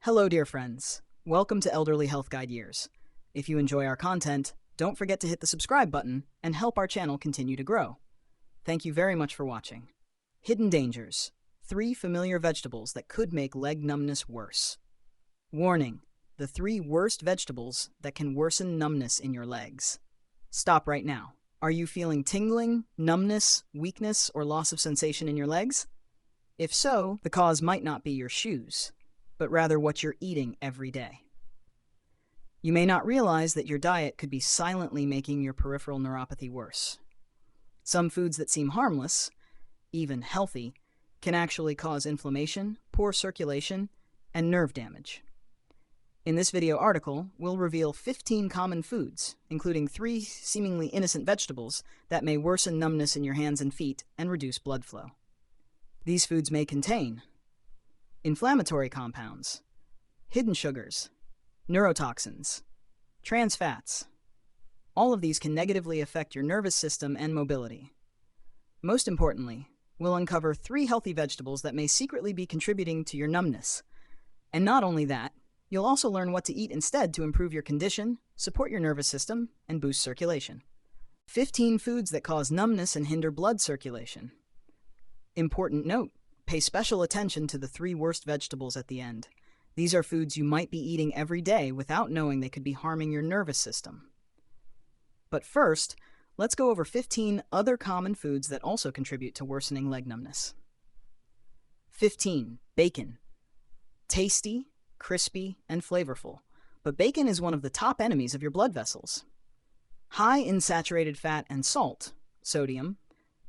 Hello, dear friends. Welcome to Elderly Health Guide Years. If you enjoy our content, don't forget to hit the subscribe button and help our channel continue to grow. Thank you very much for watching. Hidden dangers. 3 familiar vegetables that could make leg numbness worse. Warning: the 3 worst vegetables that can worsen numbness in your legs. Stop right now. Are you feeling tingling, numbness, weakness, or loss of sensation in your legs? If so, the cause might not be your shoes, but rather what you're eating every day. You may not realize that your diet could be silently making your peripheral neuropathy worse. Some foods that seem harmless, even healthy, can actually cause inflammation, poor circulation, and nerve damage. In this video article, we'll reveal 15 common foods, including 3 seemingly innocent vegetables that may worsen numbness in your hands and feet and reduce blood flow. These foods may contain inflammatory compounds, hidden sugars, neurotoxins, trans fats. All of these can negatively affect your nervous system and mobility. Most importantly, we'll uncover 3 healthy vegetables that may secretly be contributing to your numbness. And not only that, you'll also learn what to eat instead to improve your condition, support your nervous system, and boost circulation. 15 foods that cause numbness and hinder blood circulation. Important note: pay special attention to the 3 worst vegetables at the end. These are foods you might be eating every day without knowing they could be harming your nervous system. But first, let's go over 15 other common foods that also contribute to worsening leg numbness. 15. Bacon. Tasty, crispy, and flavorful, but bacon is one of the top enemies of your blood vessels. High in saturated fat and salt, sodium,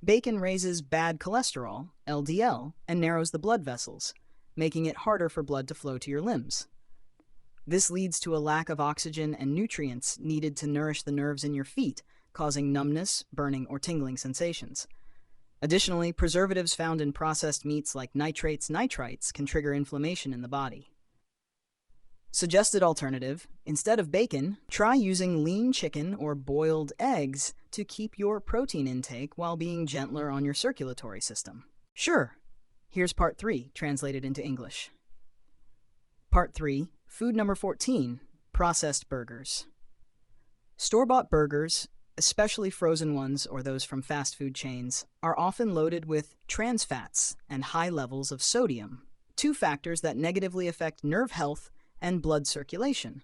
bacon raises bad cholesterol, LDL, and narrows the blood vessels, making it harder for blood to flow to your limbs. This leads to a lack of oxygen and nutrients needed to nourish the nerves in your feet, causing numbness, burning, or tingling sensations. Additionally, preservatives found in processed meats like nitrates, nitrites can trigger inflammation in the body. Suggested alternative: instead of bacon, try using lean chicken or boiled eggs to keep your protein intake while being gentler on your circulatory system. Sure. Here's part 3, translated into English. Part 3, food number 14, processed burgers. Store-bought burgers, especially frozen ones or those from fast food chains, are often loaded with trans fats and high levels of sodium, 2 factors that negatively affect nerve health and blood circulation.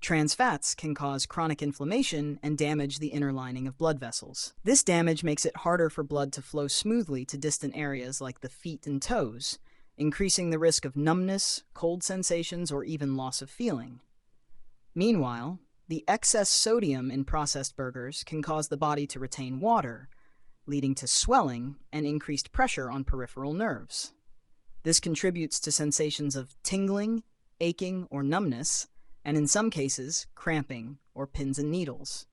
Trans fats can cause chronic inflammation and damage the inner lining of blood vessels. This damage makes it harder for blood to flow smoothly to distant areas like the feet and toes, increasing the risk of numbness, cold sensations, or even loss of feeling. Meanwhile, the excess sodium in processed burgers can cause the body to retain water, leading to swelling and increased pressure on peripheral nerves. This contributes to sensations of tingling, aching, or numbness, and in some cases, cramping or pins and needles.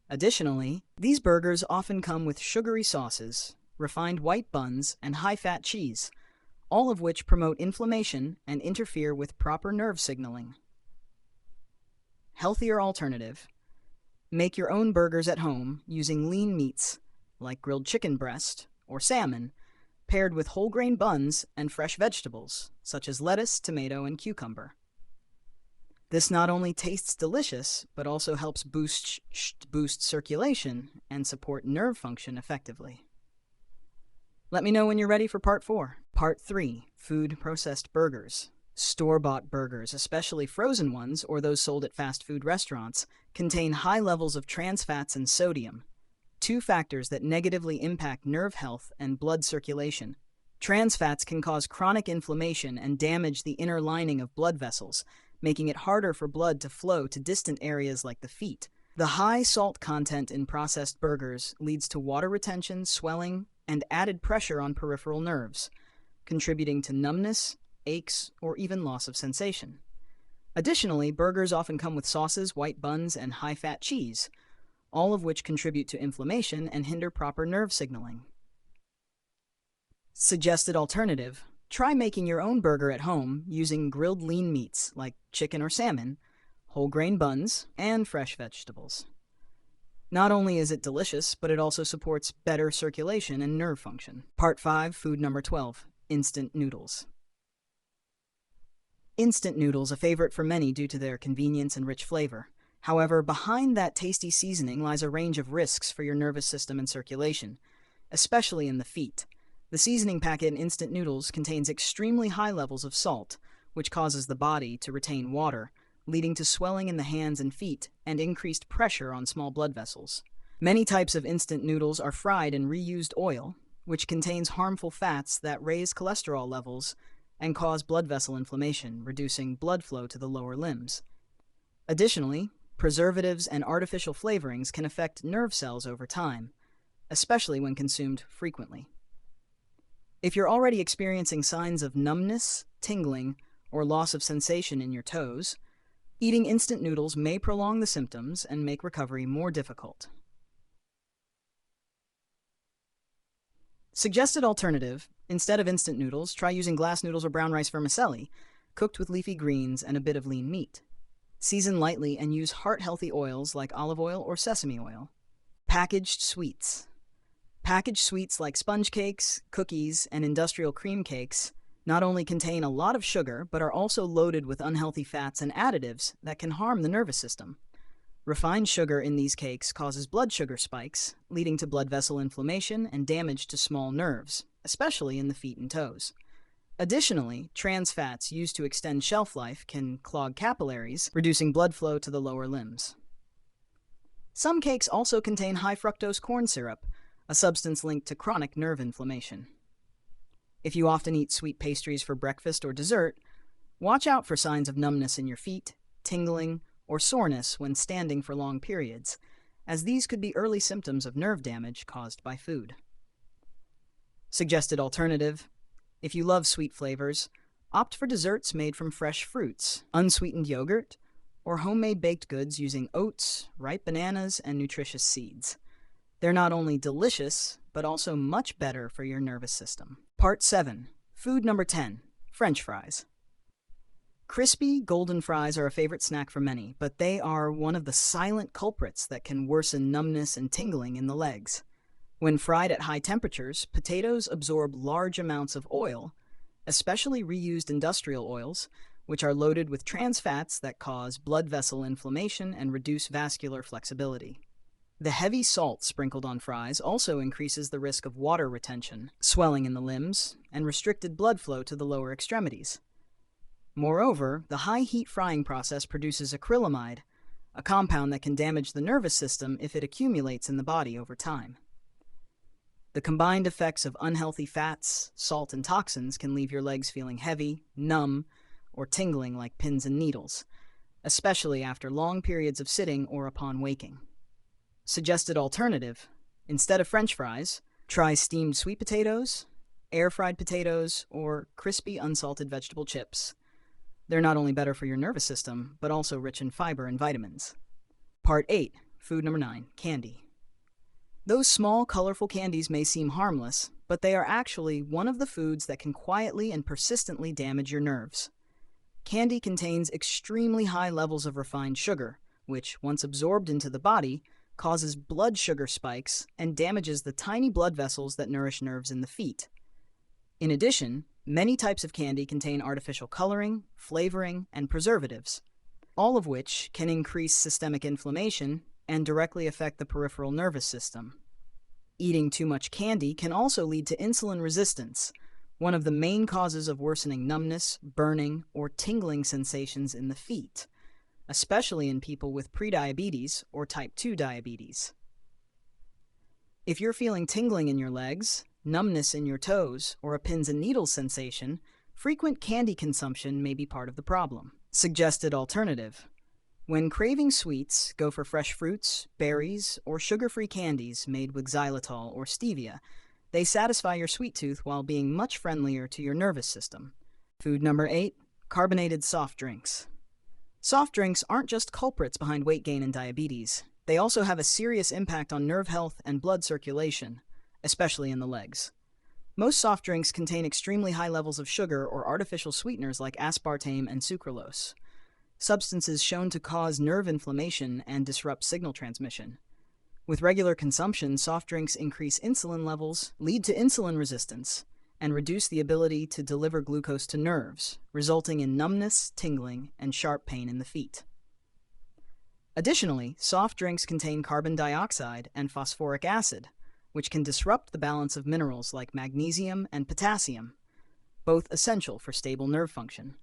Additionally, these burgers often come with sugary sauces, refined white buns, and high-fat cheese, all of which promote inflammation and interfere with proper nerve signaling. Healthier alternative: make your own burgers at home using lean meats like grilled chicken breast or salmon, paired with whole grain buns and fresh vegetables such as lettuce, tomato, and cucumber. This not only tastes delicious, but also helps boost circulation and support nerve function effectively. Let me know when you're ready for part 4. Part 3, food processed burgers. Store-bought burgers, especially frozen ones or those sold at fast food restaurants, contain high levels of trans fats and sodium, 2 factors that negatively impact nerve health and blood circulation. Trans fats can cause chronic inflammation and damage the inner lining of blood vessels, making it harder for blood to flow to distant areas like the feet. The high salt content in processed burgers leads to water retention, swelling, and added pressure on peripheral nerves, contributing to numbness, aches, or even loss of sensation. Additionally, burgers often come with sauces, white buns, and high-fat cheese, all of which contribute to inflammation and hinder proper nerve signaling. Suggested alternative: try making your own burger at home using grilled lean meats like chicken or salmon, whole grain buns, and fresh vegetables. Not only is it delicious, but it also supports better circulation and nerve function. Part 5, food number 12, instant noodles. Instant noodles, a favorite for many due to their convenience and rich flavor. However, behind that tasty seasoning lies a range of risks for your nervous system and circulation, especially in the feet. The seasoning packet in instant noodles contains extremely high levels of salt, which causes the body to retain water, leading to swelling in the hands and feet and increased pressure on small blood vessels. Many types of instant noodles are fried in reused oil, which contains harmful fats that raise cholesterol levels and cause blood vessel inflammation, reducing blood flow to the lower limbs. Additionally, preservatives and artificial flavorings can affect nerve cells over time, especially when consumed frequently. If you're already experiencing signs of numbness, tingling, or loss of sensation in your toes, eating instant noodles may prolong the symptoms and make recovery more difficult. Suggested alternative: instead of instant noodles, try using glass noodles or brown rice vermicelli, cooked with leafy greens and a bit of lean meat. Season lightly and use heart-healthy oils like olive oil or sesame oil. Packaged sweets. Packaged sweets like sponge cakes, cookies, and industrial cream cakes not only contain a lot of sugar, but are also loaded with unhealthy fats and additives that can harm the nervous system. Refined sugar in these cakes causes blood sugar spikes, leading to blood vessel inflammation and damage to small nerves, especially in the feet and toes. Additionally, trans fats used to extend shelf life can clog capillaries, reducing blood flow to the lower limbs. Some cakes also contain high fructose corn syrup, a substance linked to chronic nerve inflammation. If you often eat sweet pastries for breakfast or dessert, watch out for signs of numbness in your feet, tingling, or soreness when standing for long periods, as these could be early symptoms of nerve damage caused by food. Suggested alternative: if you love sweet flavors, opt for desserts made from fresh fruits, unsweetened yogurt, or homemade baked goods using oats, ripe bananas, and nutritious seeds. They're not only delicious, but also much better for your nervous system. Part 7. Food number 10. French fries. Crispy, golden fries are a favorite snack for many, but they are one of the silent culprits that can worsen numbness and tingling in the legs. When fried at high temperatures, potatoes absorb large amounts of oil, especially reused industrial oils, which are loaded with trans fats that cause blood vessel inflammation and reduce vascular flexibility. The heavy salt sprinkled on fries also increases the risk of water retention, swelling in the limbs, and restricted blood flow to the lower extremities. Moreover, the high-heat frying process produces acrylamide, a compound that can damage the nervous system if it accumulates in the body over time. The combined effects of unhealthy fats, salt, and toxins can leave your legs feeling heavy, numb, or tingling like pins and needles, especially after long periods of sitting or upon waking. Suggested alternative: instead of French fries, try steamed sweet potatoes, air-fried potatoes, or crispy unsalted vegetable chips. They're not only better for your nervous system, but also rich in fiber and vitamins. Part 8. Food number 9. Candy. Those small, colorful candies may seem harmless, but they are actually one of the foods that can quietly and persistently damage your nerves. Candy contains extremely high levels of refined sugar, which, once absorbed into the body, causes blood sugar spikes and damages the tiny blood vessels that nourish nerves in the feet. In addition, many types of candy contain artificial coloring, flavoring, and preservatives, all of which can increase systemic inflammation and directly affect the peripheral nervous system. Eating too much candy can also lead to insulin resistance, one of the main causes of worsening numbness, burning, or tingling sensations in the feet, especially in people with prediabetes or type 2 diabetes. If you're feeling tingling in your legs, numbness in your toes, or a pins and needles sensation, frequent candy consumption may be part of the problem. Suggested alternative: when craving sweets, go for fresh fruits, berries, or sugar-free candies made with xylitol or stevia. They satisfy your sweet tooth while being much friendlier to your nervous system. Food number 8. Carbonated soft drinks. Soft drinks aren't just culprits behind weight gain and diabetes. They also have a serious impact on nerve health and blood circulation, especially in the legs. Most soft drinks contain extremely high levels of sugar or artificial sweeteners like aspartame and sucralose, substances shown to cause nerve inflammation and disrupt signal transmission. With regular consumption, soft drinks increase insulin levels, lead to insulin resistance, and reduce the ability to deliver glucose to nerves, resulting in numbness, tingling, and sharp pain in the feet. Additionally, soft drinks contain carbon dioxide and phosphoric acid, which can disrupt the balance of minerals like magnesium and potassium, both essential for stable nerve function.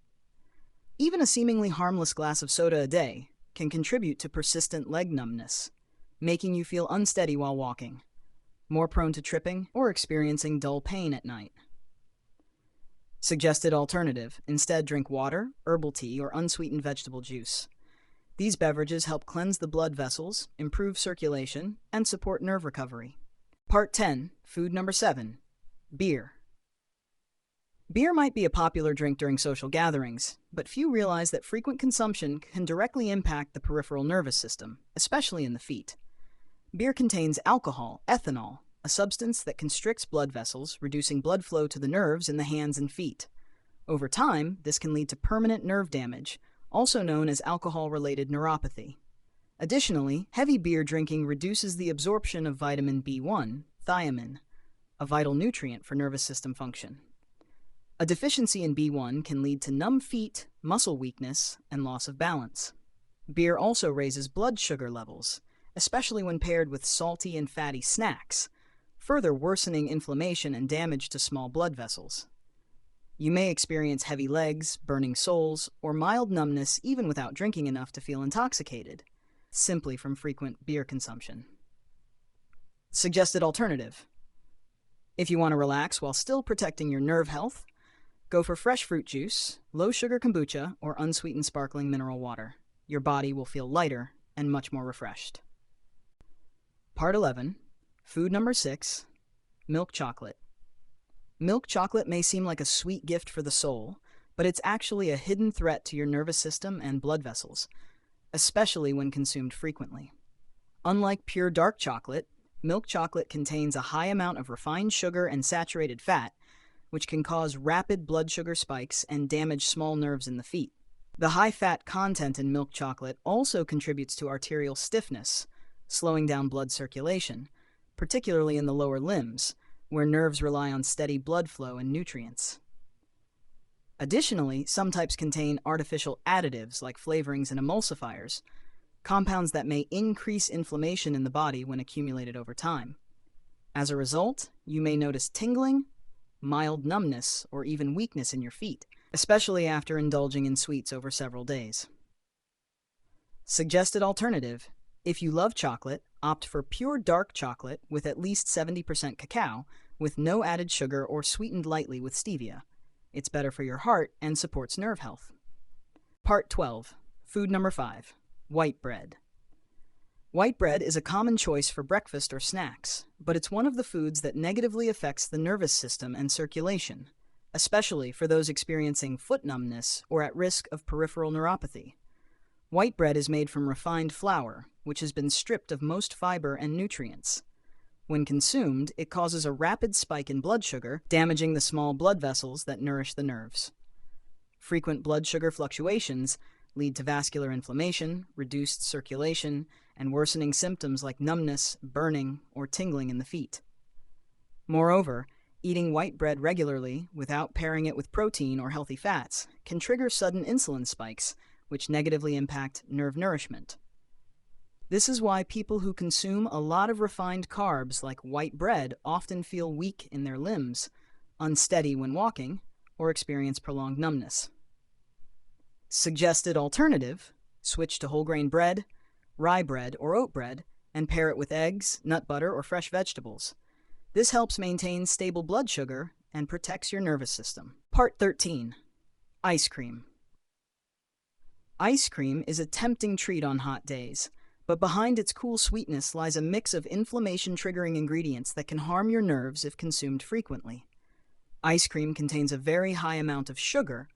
Even a seemingly harmless glass of soda a day can contribute to persistent leg numbness, making you feel unsteady while walking, more prone to tripping, or experiencing dull pain at night. Suggested alternative: instead drink water, herbal tea, or unsweetened vegetable juice. These beverages help cleanse the blood vessels, improve circulation, and support nerve recovery. Part 10, food number 7, beer. Beer might be a popular drink during social gatherings, but few realize that frequent consumption can directly impact the peripheral nervous system, especially in the feet. Beer contains alcohol, ethanol, a substance that constricts blood vessels, reducing blood flow to the nerves in the hands and feet. Over time, this can lead to permanent nerve damage, also known as alcohol-related neuropathy. Additionally, heavy beer drinking reduces the absorption of vitamin B1, thiamine, a vital nutrient for nervous system function. A deficiency in B1 can lead to numb feet, muscle weakness, and loss of balance. Beer also raises blood sugar levels, especially when paired with salty and fatty snacks, further worsening inflammation and damage to small blood vessels. You may experience heavy legs, burning soles, or mild numbness even without drinking enough to feel intoxicated, simply from frequent beer consumption. Suggested alternative: if you want to relax while still protecting your nerve health, go for fresh fruit juice, low-sugar kombucha, or unsweetened sparkling mineral water. Your body will feel lighter and much more refreshed. Part 11, food number 6, milk chocolate. Milk chocolate may seem like a sweet gift for the soul, but it's actually a hidden threat to your nervous system and blood vessels, especially when consumed frequently. Unlike pure dark chocolate, milk chocolate contains a high amount of refined sugar and saturated fat, which can cause rapid blood sugar spikes and damage small nerves in the feet. The high fat content in milk chocolate also contributes to arterial stiffness, slowing down blood circulation, particularly in the lower limbs, where nerves rely on steady blood flow and nutrients. Additionally, some types contain artificial additives like flavorings and emulsifiers, compounds that may increase inflammation in the body when accumulated over time. As a result, you may notice tingling, mild numbness, or even weakness in your feet, especially after indulging in sweets over several days. Suggested alternative: if you love chocolate, opt for pure dark chocolate with at least 70% cacao, with no added sugar or sweetened lightly with stevia. It's better for your heart and supports nerve health. Part 12, food number 5, white bread. White bread is a common choice for breakfast or snacks, but it's one of the foods that negatively affects the nervous system and circulation, especially for those experiencing foot numbness or at risk of peripheral neuropathy. White bread is made from refined flour, which has been stripped of most fiber and nutrients. When consumed, it causes a rapid spike in blood sugar, damaging the small blood vessels that nourish the nerves. Frequent blood sugar fluctuations lead to vascular inflammation, reduced circulation, and worsening symptoms like numbness, burning, or tingling in the feet. Moreover, eating white bread regularly, without pairing it with protein or healthy fats, can trigger sudden insulin spikes, which negatively impact nerve nourishment. This is why people who consume a lot of refined carbs like white bread often feel weak in their limbs, unsteady when walking, or experience prolonged numbness. Suggested alternative: switch to whole grain bread, rye bread, or oat bread, and pair it with eggs, nut butter, or fresh vegetables. This helps maintain stable blood sugar and protects your nervous system. Part 13, ice cream. Ice cream is a tempting treat on hot days, but behind its cool sweetness lies a mix of inflammation-triggering ingredients that can harm your nerves if consumed frequently. Ice cream contains a very high amount of sugar,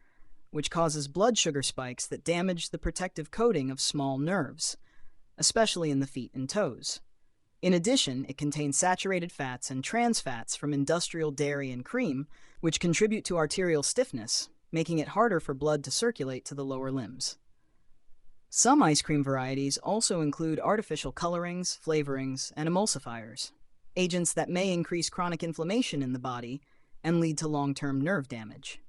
which causes blood sugar spikes that damage the protective coating of small nerves, especially in the feet and toes. In addition, it contains saturated fats and trans fats from industrial dairy and cream, which contribute to arterial stiffness, making it harder for blood to circulate to the lower limbs. Some ice cream varieties also include artificial colorings, flavorings, and emulsifiers, agents that may increase chronic inflammation in the body and lead to long-term nerve damage.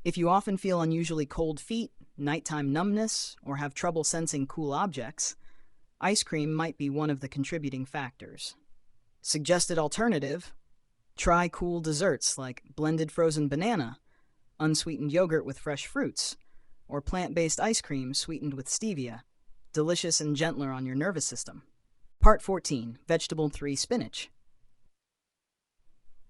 If you often feel unusually cold feet, nighttime numbness, or have trouble sensing cool objects, ice cream might be one of the contributing factors. Suggested alternative: try cool desserts like blended frozen banana, unsweetened yogurt with fresh fruits, or plant-based ice cream sweetened with stevia, delicious and gentler on your nervous system. Part 14, Vegetable 3, Spinach.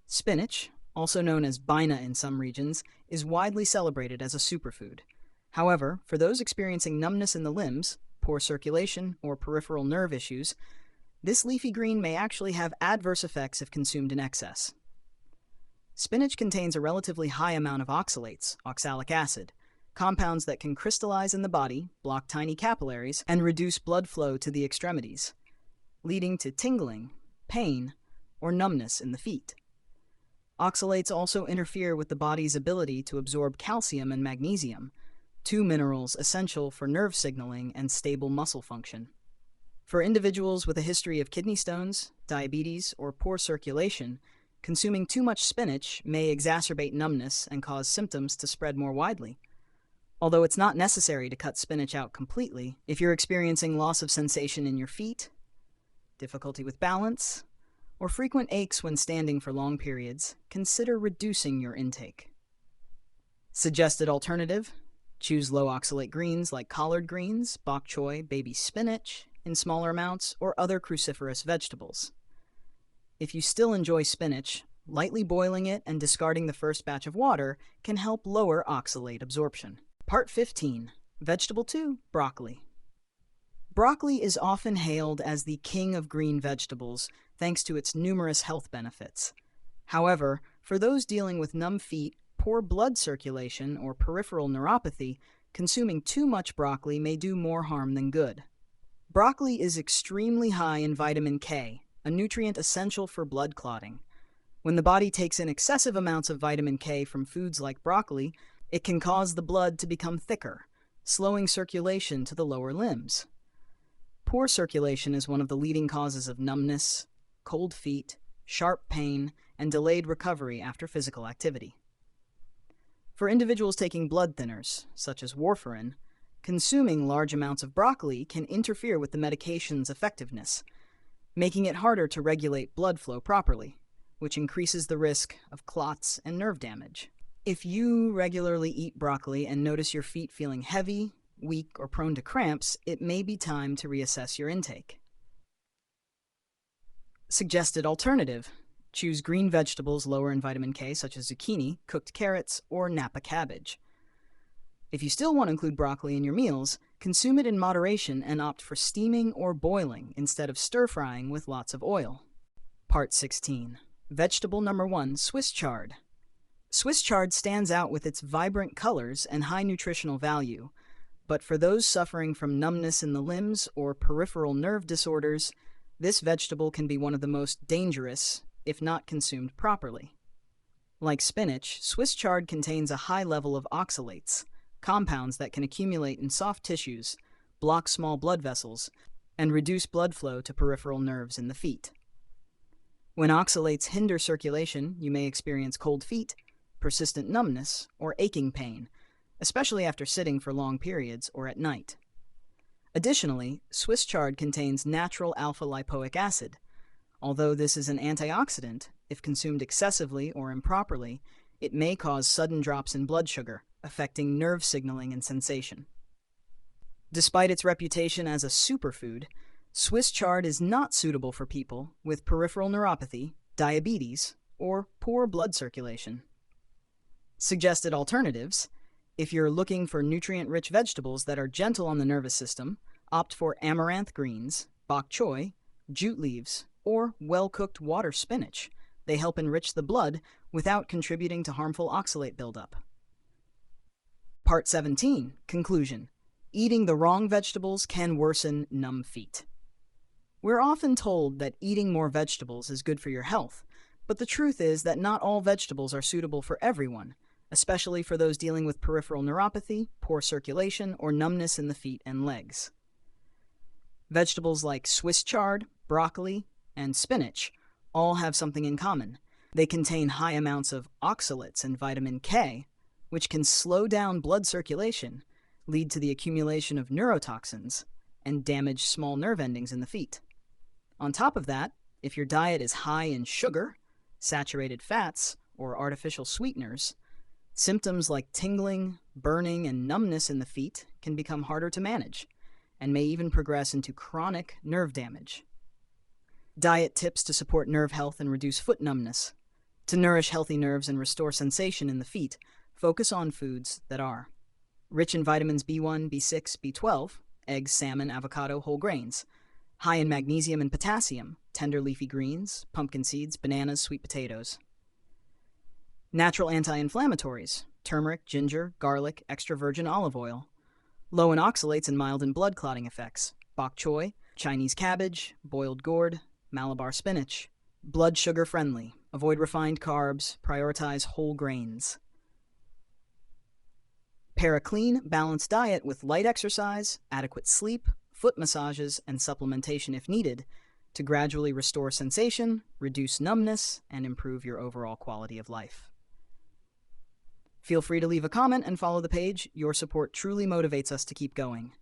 Spinach, also known as bina in some regions, is widely celebrated as a superfood. However, for those experiencing numbness in the limbs, poor circulation, or peripheral nerve issues, this leafy green may actually have adverse effects if consumed in excess. Spinach contains a relatively high amount of oxalates, oxalic acid, compounds that can crystallize in the body, block tiny capillaries, and reduce blood flow to the extremities, leading to tingling, pain, or numbness in the feet. Oxalates also interfere with the body's ability to absorb calcium and magnesium, two minerals essential for nerve signaling and stable muscle function. For individuals with a history of kidney stones, diabetes, or poor circulation, consuming too much spinach may exacerbate numbness and cause symptoms to spread more widely. Although it's not necessary to cut spinach out completely, if you're experiencing loss of sensation in your feet, difficulty with balance, or frequent aches when standing for long periods, consider reducing your intake. Suggested alternative: choose low oxalate greens like collard greens, bok choy, baby spinach in smaller amounts, or other cruciferous vegetables. If you still enjoy spinach, lightly boiling it and discarding the first batch of water can help lower oxalate absorption. Part 15, Vegetable 2, Broccoli. Broccoli is often hailed as the king of green vegetables thanks to its numerous health benefits. However, for those dealing with numb feet, poor blood circulation, or peripheral neuropathy, consuming too much broccoli may do more harm than good. Broccoli is extremely high in vitamin K, a nutrient essential for blood clotting. When the body takes in excessive amounts of vitamin K from foods like broccoli, it can cause the blood to become thicker, slowing circulation to the lower limbs. Poor circulation is one of the leading causes of numbness, cold feet, sharp pain, and delayed recovery after physical activity. For individuals taking blood thinners, such as warfarin, consuming large amounts of broccoli can interfere with the medication's effectiveness, making it harder to regulate blood flow properly, which increases the risk of clots and nerve damage. If you regularly eat broccoli and notice your feet feeling heavy, weak, or prone to cramps, it may be time to reassess your intake. Suggested alternative: choose green vegetables lower in vitamin K such as zucchini, cooked carrots, or Napa cabbage. If you still want to include broccoli in your meals, consume it in moderation and opt for steaming or boiling instead of stir-frying with lots of oil. Part 16. Vegetable number 1, Swiss chard. Swiss chard stands out with its vibrant colors and high nutritional value, but for those suffering from numbness in the limbs or peripheral nerve disorders, this vegetable can be one of the most dangerous if not consumed properly. Like spinach, Swiss chard contains a high level of oxalates, compounds that can accumulate in soft tissues, block small blood vessels, and reduce blood flow to peripheral nerves in the feet. When oxalates hinder circulation, you may experience cold feet, persistent numbness, or aching pain, especially after sitting for long periods or at night. Additionally, Swiss chard contains natural alpha-lipoic acid. Although this is an antioxidant, if consumed excessively or improperly, it may cause sudden drops in blood sugar, affecting nerve signaling and sensation. Despite its reputation as a superfood, Swiss chard is not suitable for people with peripheral neuropathy, diabetes, or poor blood circulation. Suggested alternatives: if you're looking for nutrient-rich vegetables that are gentle on the nervous system, opt for amaranth greens, bok choy, jute leaves, or well-cooked water spinach. They help enrich the blood without contributing to harmful oxalate buildup. Part 17, Conclusion. Eating the wrong vegetables can worsen numb feet. We're often told that eating more vegetables is good for your health, but the truth is that not all vegetables are suitable for everyone, especially for those dealing with peripheral neuropathy, poor circulation, or numbness in the feet and legs. Vegetables like Swiss chard, broccoli, and spinach all have something in common. They contain high amounts of oxalates and vitamin K, which can slow down blood circulation, lead to the accumulation of neurotoxins, and damage small nerve endings in the feet. On top of that, if your diet is high in sugar, saturated fats, or artificial sweeteners, symptoms like tingling, burning, and numbness in the feet can become harder to manage, and may even progress into chronic nerve damage. Diet tips to support nerve health and reduce foot numbness. To nourish healthy nerves and restore sensation in the feet, focus on foods that are rich in vitamins B1, B6, B12, eggs, salmon, avocado, whole grains, high in magnesium and potassium, tender leafy greens, pumpkin seeds, bananas, sweet potatoes. Natural anti-inflammatories, turmeric, ginger, garlic, extra virgin olive oil. Low in oxalates and mild in blood clotting effects, bok choy, Chinese cabbage, boiled gourd, Malabar spinach. Blood sugar friendly, avoid refined carbs, prioritize whole grains. Pair a clean, balanced diet with light exercise, adequate sleep, foot massages, and supplementation if needed to gradually restore sensation, reduce numbness, and improve your overall quality of life. Feel free to leave a comment and follow the page. Your support truly motivates us to keep going.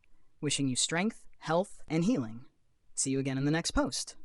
Wishing you strength, health, and healing. See you again in the next post.